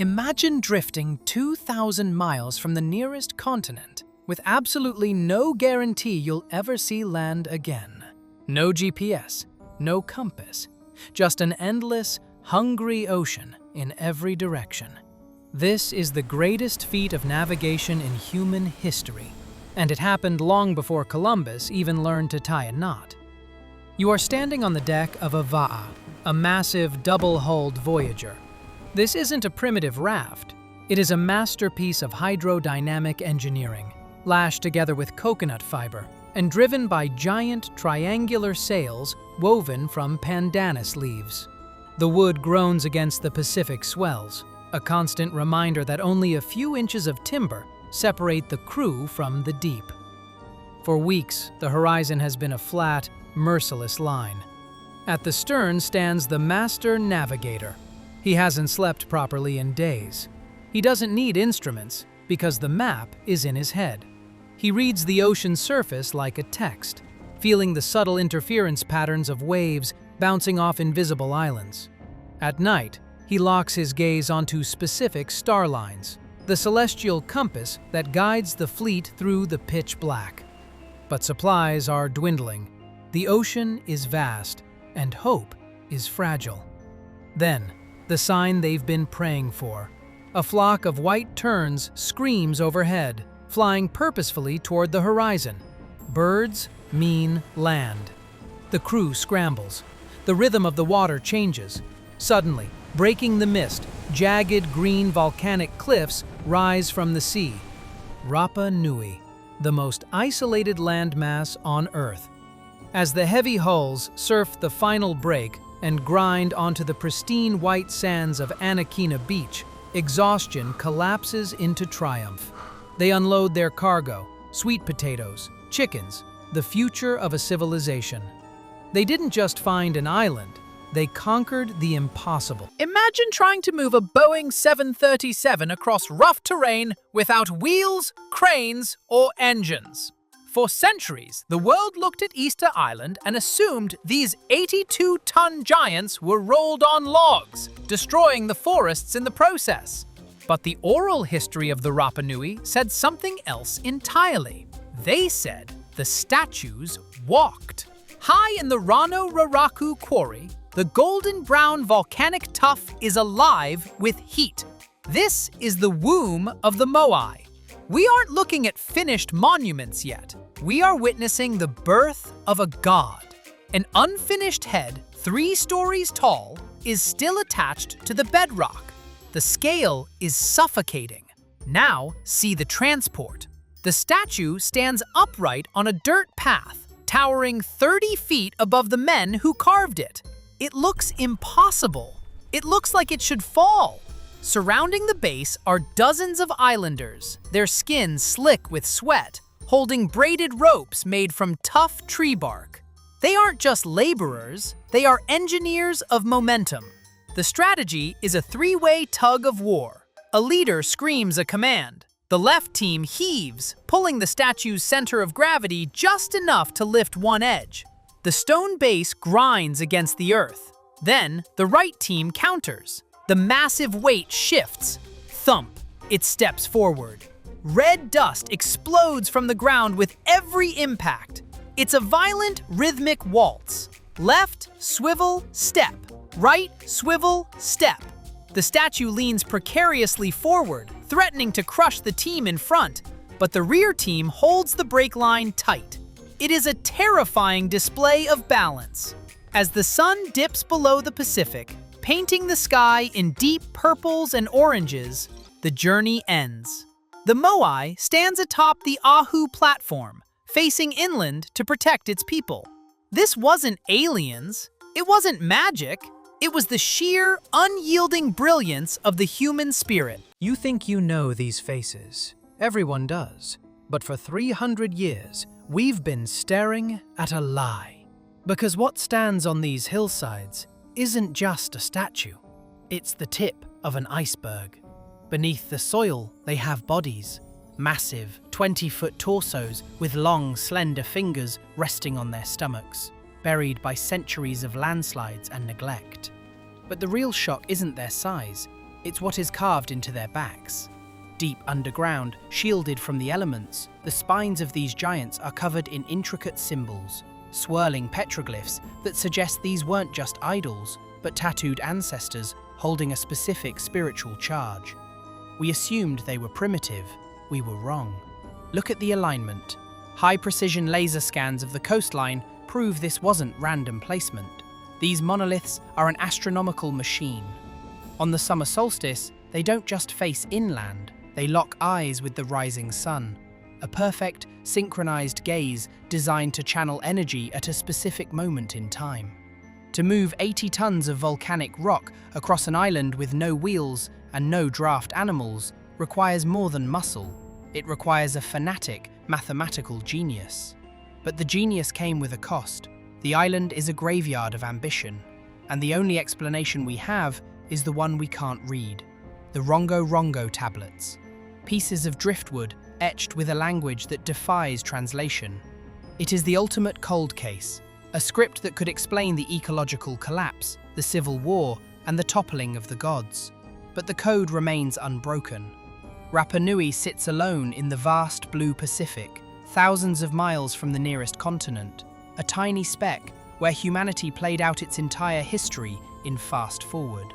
Imagine drifting 2,000 miles from the nearest continent with absolutely no guarantee you'll ever see land again. No GPS, no compass, just an endless, hungry ocean in every direction. This is the greatest feat of navigation in human history, and it happened long before Columbus even learned to tie a knot. You are standing on the deck of a va'a, a massive double-hulled voyager. This isn't a primitive raft. It is a masterpiece of hydrodynamic engineering, lashed together with coconut fiber and driven by giant triangular sails woven from pandanus leaves. The wood groans against the Pacific swells, a constant reminder that only a few inches of timber separate the crew from the deep. For weeks, the horizon has been a flat, merciless line. At the stern stands the master navigator. He hasn't slept properly in days. He doesn't need instruments because the map is in his head. He reads the ocean's surface like a text, feeling the subtle interference patterns of waves bouncing off invisible islands. At night, he locks his gaze onto specific star lines, the celestial compass that guides the fleet through the pitch black. But supplies are dwindling. The ocean is vast, and hope is fragile. Then, the sign they've been praying for. A flock of white terns screams overhead, flying purposefully toward the horizon. Birds mean land. The crew scrambles. The rhythm of the water changes. Suddenly, breaking the mist, jagged green volcanic cliffs rise from the sea. Rapanui, the most isolated landmass on Earth. As the heavy hulls surf the final break and grind onto the pristine white sands of Anakina Beach, exhaustion collapses into triumph. They unload their cargo, sweet potatoes, chickens, the future of a civilization. They didn't just find an island, they conquered the impossible. Imagine trying to move a Boeing 737 across rough terrain without wheels, cranes, or engines. For centuries, the world looked at Easter Island and assumed these 82-ton giants were rolled on logs, destroying the forests in the process. But the oral history of the Rapanui said something else entirely. They said the statues walked. High in the Rongo Rongo quarry, the golden brown volcanic tuff is alive with heat. This is the womb of the Moai. We aren't looking at finished monuments yet. We are witnessing the birth of a god. An unfinished head, 3 stories tall, is still attached to the bedrock. The scale is suffocating. Now, see the transport. The statue stands upright on a dirt path, towering 30 feet above the men who carved it. It looks impossible. It looks like it should fall. Surrounding the base are dozens of islanders, their skin slick with sweat, holding braided ropes made from tough tree bark. They aren't just laborers, they are engineers of momentum. The strategy is a 3-way tug of war. A leader screams a command. The left team heaves, pulling the statue's center of gravity just enough to lift one edge. The stone base grinds against the earth. Then, the right team counters. The massive weight shifts. Thump, it steps forward. Red dust explodes from the ground with every impact. It's a violent, rhythmic waltz. Left, swivel, step. Right, swivel, step. The statue leans precariously forward, threatening to crush the team in front, but the rear team holds the brake line tight. It is a terrifying display of balance. As the sun dips below the Pacific, painting the sky in deep purples and oranges, the journey ends. The Moai stands atop the Ahu platform, facing inland to protect its people. This wasn't aliens. It wasn't magic. It was the sheer, unyielding brilliance of the human spirit. You think you know these faces. Everyone does. But for 300 years, we've been staring at a lie. Because what stands on these hillsides isn't just a statue. It's the tip of an iceberg. Beneath the soil, they have bodies. Massive, 20-foot torsos with long, slender fingers resting on their stomachs, buried by centuries of landslides and neglect. But the real shock isn't their size. It's what is carved into their backs. Deep underground, shielded from the elements, the spines of these giants are covered in intricate symbols, swirling petroglyphs that suggest these weren't just idols, but tattooed ancestors holding a specific spiritual charge. We assumed they were primitive. We were wrong. Look at the alignment. High-precision laser scans of the coastline prove this wasn't random placement. These monoliths are an astronomical machine. On the summer solstice, they don't just face inland, they lock eyes with the rising sun. A perfect, synchronized gaze designed to channel energy at a specific moment in time. To move 80 tons of volcanic rock across an island with no wheels and no draft animals requires more than muscle. It requires a fanatic, mathematical genius. But the genius came with a cost. The island is a graveyard of ambition, and the only explanation we have is the one we can't read. The Rongo Rongo tablets. Pieces of driftwood etched with a language that defies translation. It is the ultimate cold case, a script that could explain the ecological collapse, the civil war, and the toppling of the gods. But the code remains unbroken. Rapanui sits alone in the vast blue Pacific, thousands of miles from the nearest continent, a tiny speck where humanity played out its entire history in fast forward.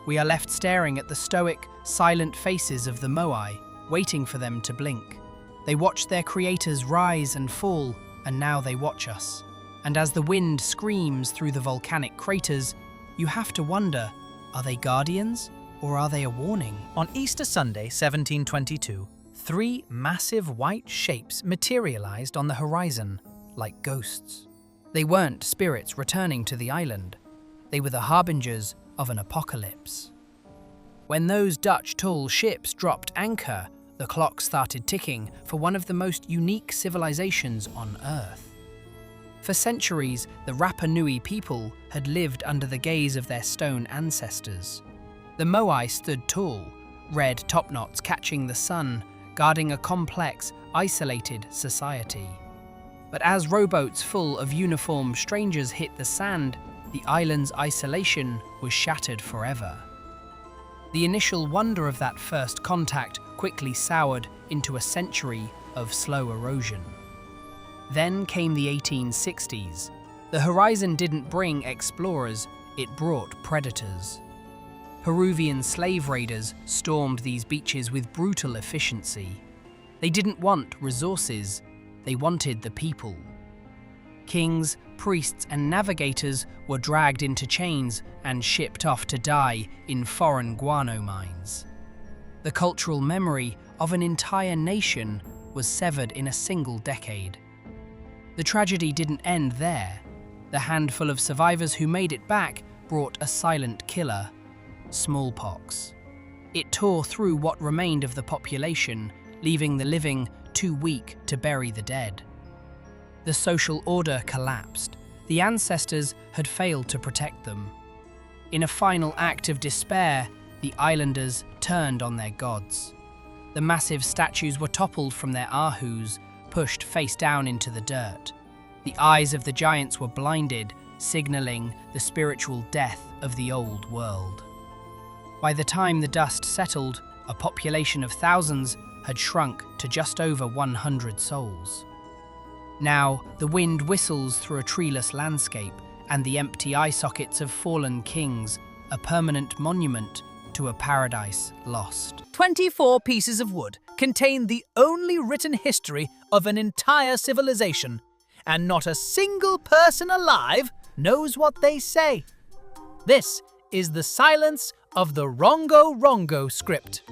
We are left staring at the stoic, silent faces of the Moai, waiting for them to blink. They watched their creators rise and fall, and now they watch us. And as the wind screams through the volcanic craters, you have to wonder, are they guardians or are they a warning? On Easter Sunday, 1722, 3 massive white shapes materialized on the horizon, like ghosts. They weren't spirits returning to the island. They were the harbingers of an apocalypse. When those Dutch tall ships dropped anchor, the clock started ticking for one of the most unique civilizations on Earth. For centuries, the Rapanui people had lived under the gaze of their stone ancestors. The Moai stood tall, red topknots catching the sun, guarding a complex, isolated society. But as rowboats full of uniformed strangers hit the sand, the island's isolation was shattered forever. The initial wonder of that first contact quickly soured into a century of slow erosion. Then came the 1860s. The horizon didn't bring explorers, it brought predators. Peruvian slave raiders stormed these beaches with brutal efficiency. They didn't want resources, they wanted the people. Kings, priests, and navigators were dragged into chains and shipped off to die in foreign guano mines. The cultural memory of an entire nation was severed in a single decade. The tragedy didn't end there. The handful of survivors who made it back brought a silent killer: smallpox. It tore through what remained of the population, leaving the living too weak to bury the dead. The social order collapsed. The ancestors had failed to protect them. In a final act of despair, the islanders turned on their gods. The massive statues were toppled from their ahus, pushed face down into the dirt. The eyes of the giants were blinded, signaling the spiritual death of the old world. By the time the dust settled, a population of thousands had shrunk to just over 100 souls. Now, the wind whistles through a treeless landscape, and the empty eye sockets of fallen kings, a permanent monument to a paradise lost. 24 pieces of wood contain the only written history of an entire civilization, and not a single person alive knows what they say. This is the silence of the Rongo Rongo script.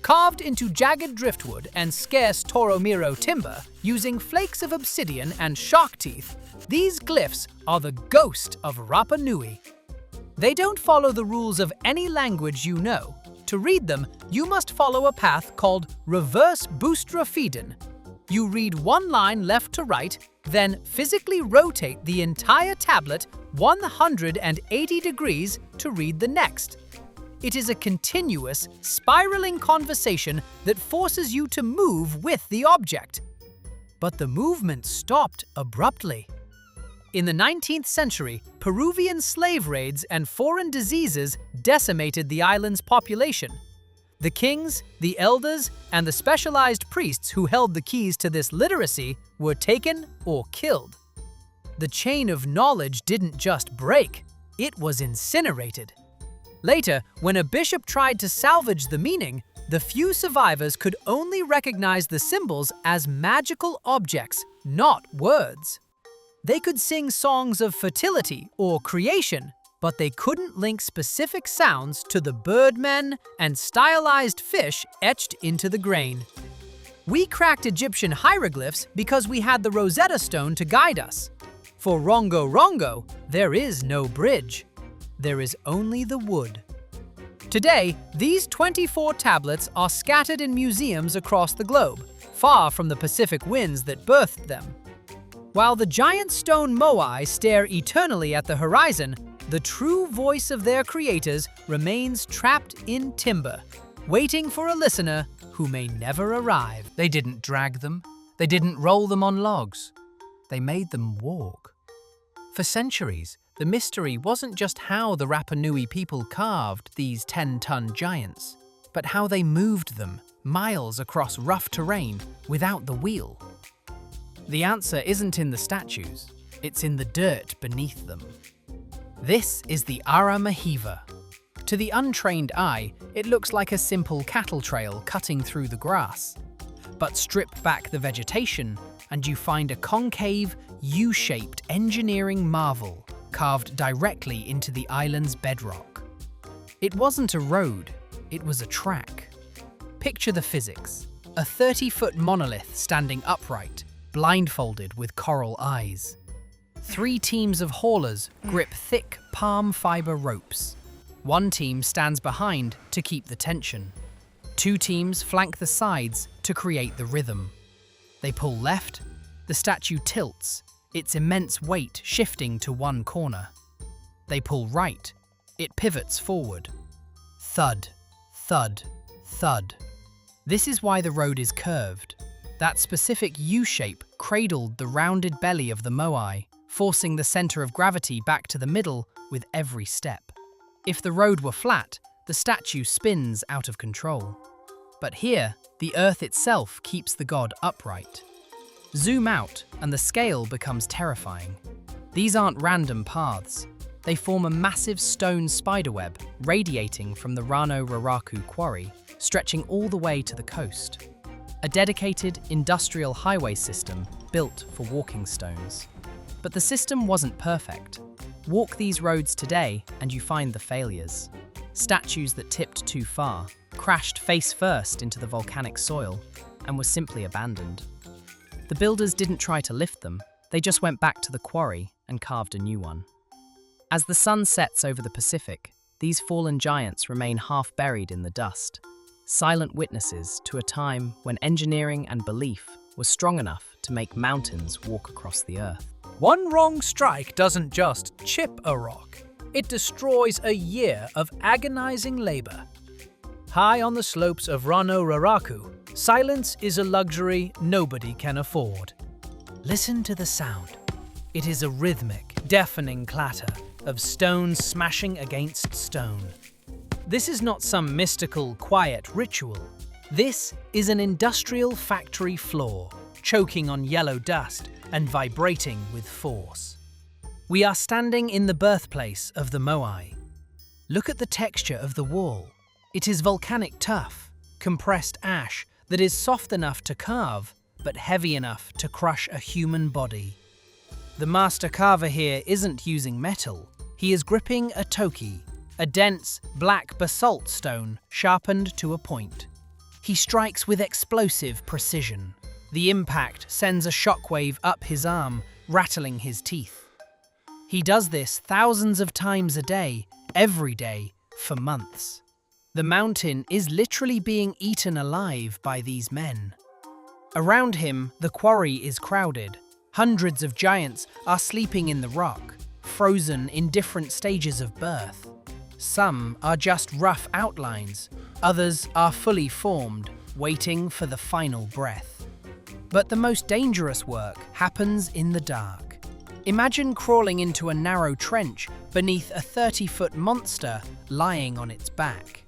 Carved into jagged driftwood and scarce Toromiro timber, using flakes of obsidian and shark teeth, these glyphs are the ghost of Rapa Nui. They don't follow the rules of any language you know. To read them, you must follow a path called reverse boustrophedon. You read one line left to right, then physically rotate the entire tablet 180 degrees to read the next. It is a continuous, spiraling conversation that forces you to move with the object. But the movement stopped abruptly. In the 19th century, Peruvian slave raids and foreign diseases decimated the island's population. The kings, the elders, and the specialized priests who held the keys to this literacy were taken or killed. The chain of knowledge didn't just break, it was incinerated. Later, when a bishop tried to salvage the meaning, the few survivors could only recognize the symbols as magical objects, not words. They could sing songs of fertility or creation, but they couldn't link specific sounds to the birdmen and stylized fish etched into the grain. We cracked Egyptian hieroglyphs because we had the Rosetta Stone to guide us. For Rongo Rongo, there is no bridge. There is only the wood. Today, these 24 tablets are scattered in museums across the globe, far from the Pacific winds that birthed them. While the giant stone Moai stare eternally at the horizon, the true voice of their creators remains trapped in timber, waiting for a listener who may never arrive. They didn't drag them. They didn't roll them on logs. They made them walk. For centuries, the mystery wasn't just how the Rapanui people carved these 10-ton giants, but how they moved them miles across rough terrain without the wheel. The answer isn't in the statues, it's in the dirt beneath them. This is the Ara Mahiva. To the untrained eye, it looks like a simple cattle trail cutting through the grass. But strip back the vegetation, and you find a concave, U-shaped engineering marvel carved directly into the island's bedrock. It wasn't a road, it was a track. Picture the physics. A 30-foot monolith standing upright, blindfolded with coral eyes. 3 teams of haulers grip thick palm fiber ropes. 1 team stands behind to keep the tension. 2 teams flank the sides to create the rhythm. They pull left, the statue tilts, its immense weight shifting to one corner. They pull right, it pivots forward. Thud, thud, thud. This is why the road is curved. That specific U-shape cradled the rounded belly of the Moai, forcing the center of gravity back to the middle with every step. If the road were flat, the statue spins out of control. But here, the earth itself keeps the god upright. Zoom out, and the scale becomes terrifying. These aren't random paths. They form a massive stone spiderweb radiating from the Rongo Rongo quarry, stretching all the way to the coast. A dedicated industrial highway system built for walking stones. But the system wasn't perfect. Walk these roads today and you find the failures. Statues that tipped too far, crashed face first into the volcanic soil, and were simply abandoned. The builders didn't try to lift them, they just went back to the quarry and carved a new one. As the sun sets over the Pacific, these fallen giants remain half buried in the dust, silent witnesses to a time when engineering and belief was strong enough to make mountains walk across the earth. One wrong strike doesn't just chip a rock, it destroys a year of agonizing labor. High on the slopes of Rongo Rongo, silence is a luxury nobody can afford. Listen to the sound. It is a rhythmic, deafening clatter of stones smashing against stone. This is not some mystical, quiet ritual. This is an industrial factory floor, choking on yellow dust and vibrating with force. We are standing in the birthplace of the Moai. Look at the texture of the wall. It is volcanic tuff, compressed ash that is soft enough to carve, but heavy enough to crush a human body. The master carver here isn't using metal. He is gripping a toki, a dense, black basalt stone sharpened to a point. He strikes with explosive precision. The impact sends a shockwave up his arm, rattling his teeth. He does this thousands of times a day, every day, for months. The mountain is literally being eaten alive by these men. Around him, the quarry is crowded. Hundreds of giants are sleeping in the rock, frozen in different stages of birth. Some are just rough outlines, others are fully formed, waiting for the final breath. But the most dangerous work happens in the dark. Imagine crawling into a narrow trench beneath a 30-foot monster lying on its back.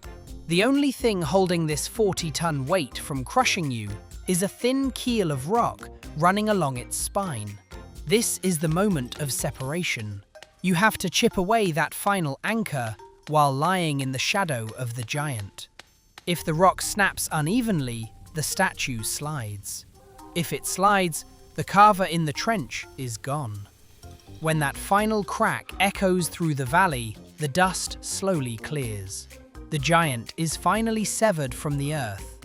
The only thing holding this 40-ton weight from crushing you is a thin keel of rock running along its spine. This is the moment of separation. You have to chip away that final anchor while lying in the shadow of the giant. If the rock snaps unevenly, the statue slides. If it slides, the carver in the trench is gone. When that final crack echoes through the valley, the dust slowly clears. The giant is finally severed from the earth.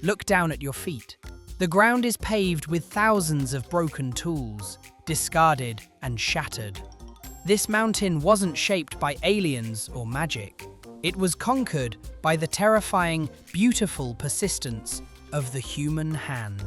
Look down at your feet. The ground is paved with thousands of broken tools, discarded and shattered. This mountain wasn't shaped by aliens or magic. It was conquered by the terrifying, beautiful persistence of the human hand.